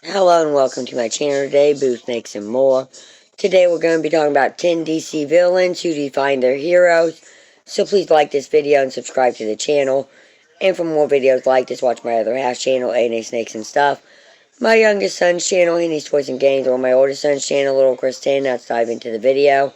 Hello and welcome to my channel today, Boo Snakes and More. Today we're going to be talking about 10 DC villains who define their heroes. So please like this video and subscribe to the channel. And for more videos like this, watch my other half channel, A&A Snakes and Stuff. My youngest son's channel, Henny's Toys and Games, or my oldest son's channel, Little Chris 10. Let's dive into the video.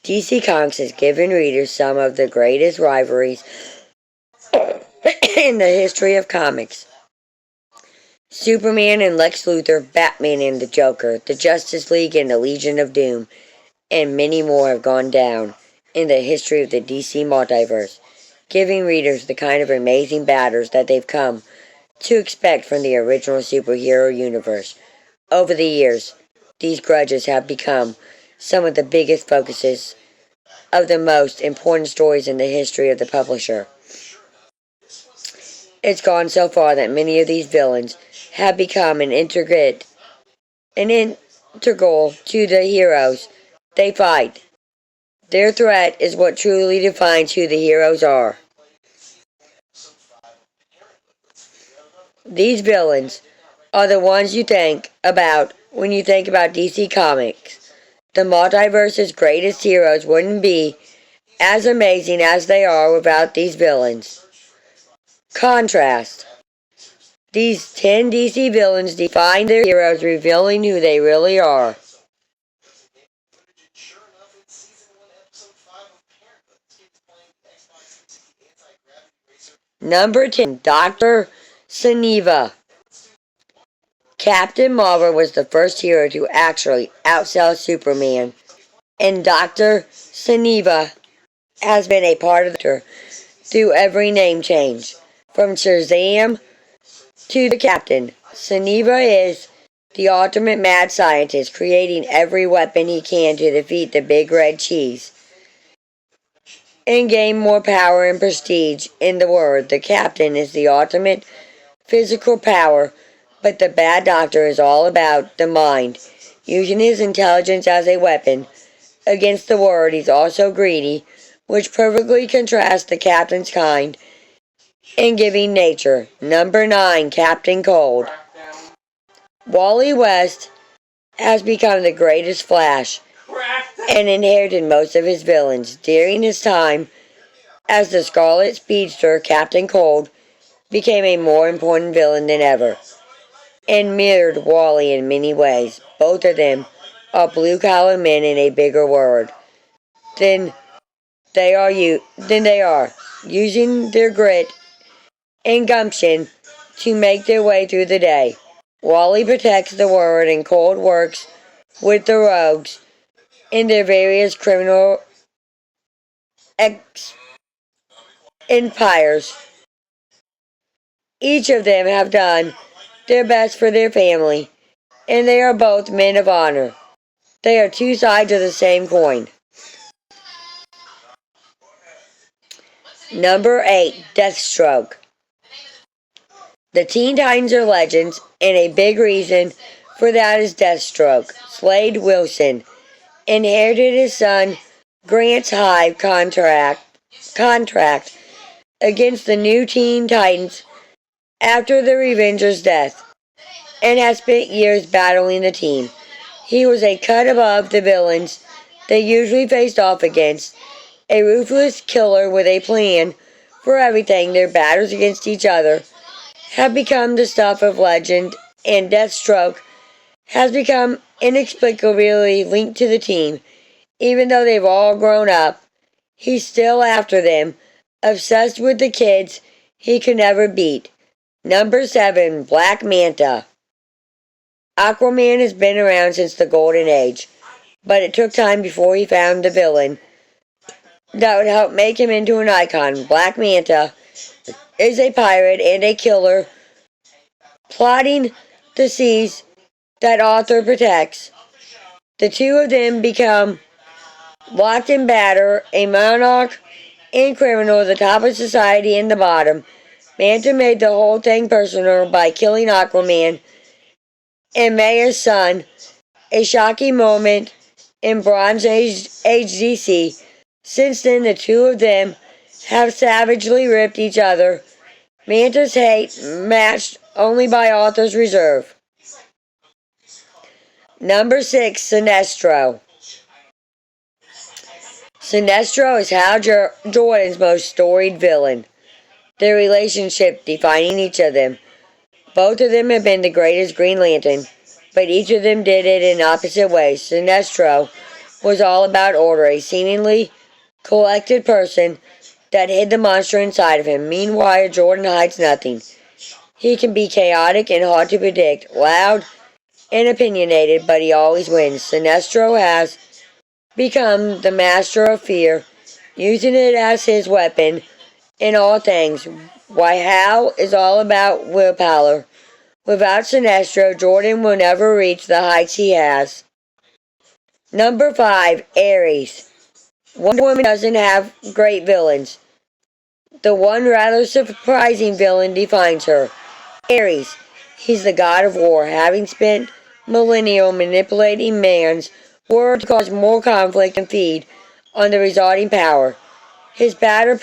DC Comics has given readers some of the greatest rivalries in the history of comics. Superman and Lex Luthor, Batman and the Joker, the Justice League and the Legion of Doom, and many more have gone down in the history of the DC multiverse, giving readers the kind of amazing battles that they've come to expect from the original superhero universe. Over the years, these grudges have become some of the biggest focuses of the most important stories in the history of the publisher. It's gone so far that many of these villains have become integral to the heroes they fight. Their threat is what truly defines who the heroes are. These villains are the ones you think about when you think about DC Comics. The multiverse's greatest heroes wouldn't be as amazing as they are without these villains. Contrast. These 10 DC villains define their heroes, revealing who they really are. Number 10, Dr. Siniva. Captain Marvel was the first hero to actually outsell Superman, and Dr. Siniva has been a part of the through every name change, from Shazam to the Captain. Siniva is the ultimate mad scientist, creating every weapon he can to defeat the big red cheese and gain more power and prestige in the world. The Captain is the ultimate physical power, but the bad doctor is all about the mind, using his intelligence as a weapon against the world. He's also greedy, which perfectly contrasts the Captain's kind and giving nature. Number 9, Captain Cold. Wally West has become the greatest Flash and inherited most of his villains. During his time as the Scarlet Speedster, Captain Cold became a more important villain than ever and mirrored Wally in many ways. Both of them are blue-collar men in a bigger world than they are, using their grit and gumption to make their way through the day. Wally protects the world and Cold works with the rogues in their various criminal empires. Each of them have done their best for their family, and they are both men of honor. They are two sides of the same coin. Number 8, Deathstroke. The Teen Titans are legends, and a big reason for that is Deathstroke. Slade Wilson inherited his son Grant's Hive contract against the new Teen Titans after the Revenger's death, and has spent years battling the team. He was a cut above the villains they usually faced off against, a ruthless killer with a plan for everything. Their battles against each other have become the stuff of legend, and Deathstroke has become inexplicably linked to the team. Even though they've all grown up, he's still after them, obsessed with the kids he could never beat. Number 7, Black Manta. Aquaman has been around since the Golden Age, but it took time before he found the villain that would help make him into an icon. Black Manta is a pirate and a killer, plotting the seas that Arthur protects. The two of them become locked in battle, a monarch and criminal, the top of society and the bottom. Manta made the whole thing personal by killing Aquaman and Maya's son, a shocking moment in Bronze Age DC. Since then, the two of them have savagely ripped each other. Manta's hate matched only by author's reserve. Number 6, Sinestro. Sinestro is Hal Jordan's most storied villain. Their relationship defining each of them. Both of them have been the greatest Green Lantern, but each of them did it in opposite ways. Sinestro was all about order, a seemingly collected person that hid the monster inside of him. Meanwhile, Jordan hides nothing. He can be chaotic and hard to predict, loud and opinionated, but he always wins. Sinestro has become the master of fear, using it as his weapon in all things. Why Hal is all about willpower. Without Sinestro, Jordan will never reach the heights he has. Number 5, Ares. Wonder Woman doesn't have great villains. The one rather surprising villain defines her. Ares. He's the god of war, having spent millennia manipulating man's world to cause more conflict and feed on the resulting power. His battle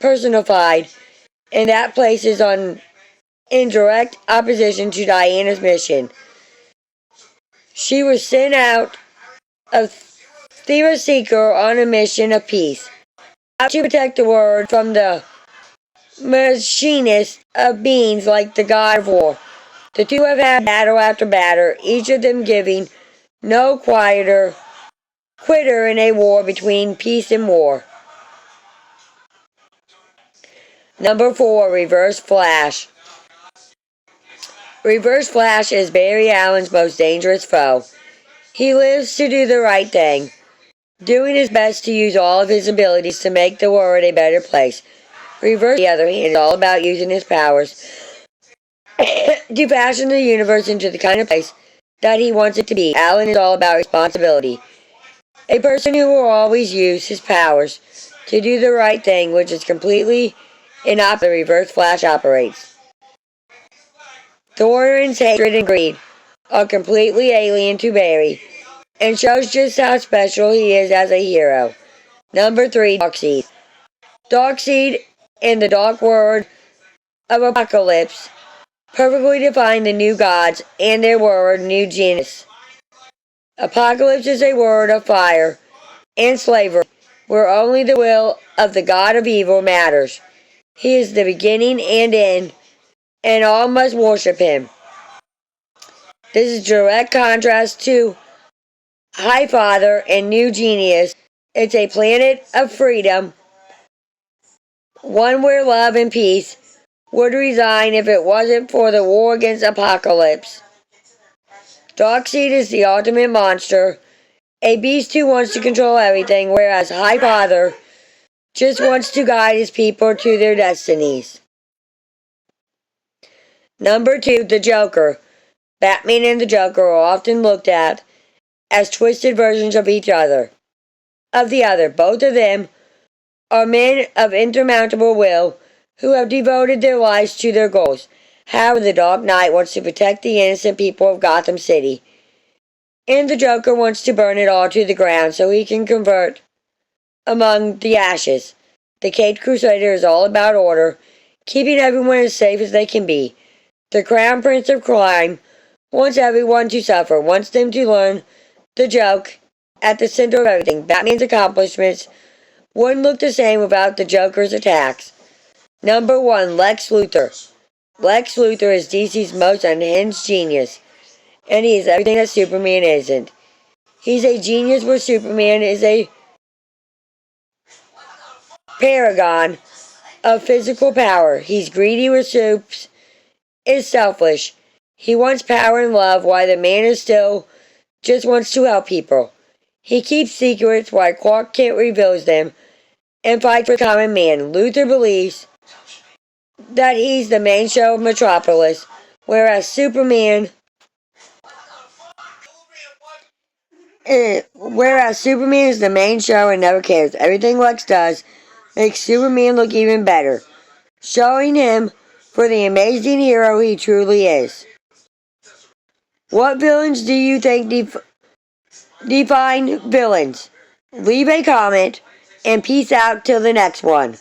personified, and that places in direct opposition to Diana's mission. She was sent out of Thera Seeker on a mission of peace, out to protect the world from the machinist of beings like the god of war. The two have had battle after battle, each of them giving no quitter in a war between peace and war. Number 4, Reverse Flash. Reverse Flash is Barry Allen's most dangerous foe. He lives to do the right thing, doing his best to use all of his abilities to make the world a better place. Reverse, on the other hand, is all about using his powers to fashion the universe into the kind of place that he wants it to be. Allen is all about responsibility. A person who will always use his powers to do the right thing, which is completely in opposite the Reverse Flash operates. Thorin's hatred and greed are completely alien to Barry, and shows just how special he is as a hero. Number 3, Darkseid. Darkseid, in the dark world of Apocalypse, perfectly define the new gods and their world, New Genesis. Apocalypse is a world of fire and slavery, where only the will of the god of evil matters. He is the beginning and end, and all must worship him. This is direct contrast to Highfather and New Genius. It's a planet of freedom, one where love and peace would resign if it wasn't for the war against Apocalypse. Darkseid is the ultimate monster, a beast who wants to control everything, whereas Highfather just wants to guide his people to their destinies. Number 2, the Joker. Batman and the Joker are often looked at as twisted versions of each other. Both of them are men of insurmountable will who have devoted their lives to their goals. However, the Dark Knight wants to protect the innocent people of Gotham City, and the Joker wants to burn it all to the ground so he can convert among the ashes. The Caped Crusader is all about order, keeping everyone as safe as they can be. The Crown Prince of Crime wants everyone to suffer, wants them to learn the joke at the center of everything. Batman's accomplishments wouldn't look the same without the Joker's attacks. Number 1, Lex Luthor. Lex Luthor is DC's most unhinged genius, and he is everything that Superman isn't. He's a genius where Superman is a paragon of physical power. He's greedy where Supes is selfish. He wants power and love while the man is still just wants to help people. He keeps secrets while Clark Kent reveals them and fights for the common man. Luthor believes that he's the main show of Metropolis, whereas Superman is the main show and never cares. Everything Lex does makes Superman look even better, showing him for the amazing hero he truly is. What villains do you think define villains? Leave a comment and peace out till the next one.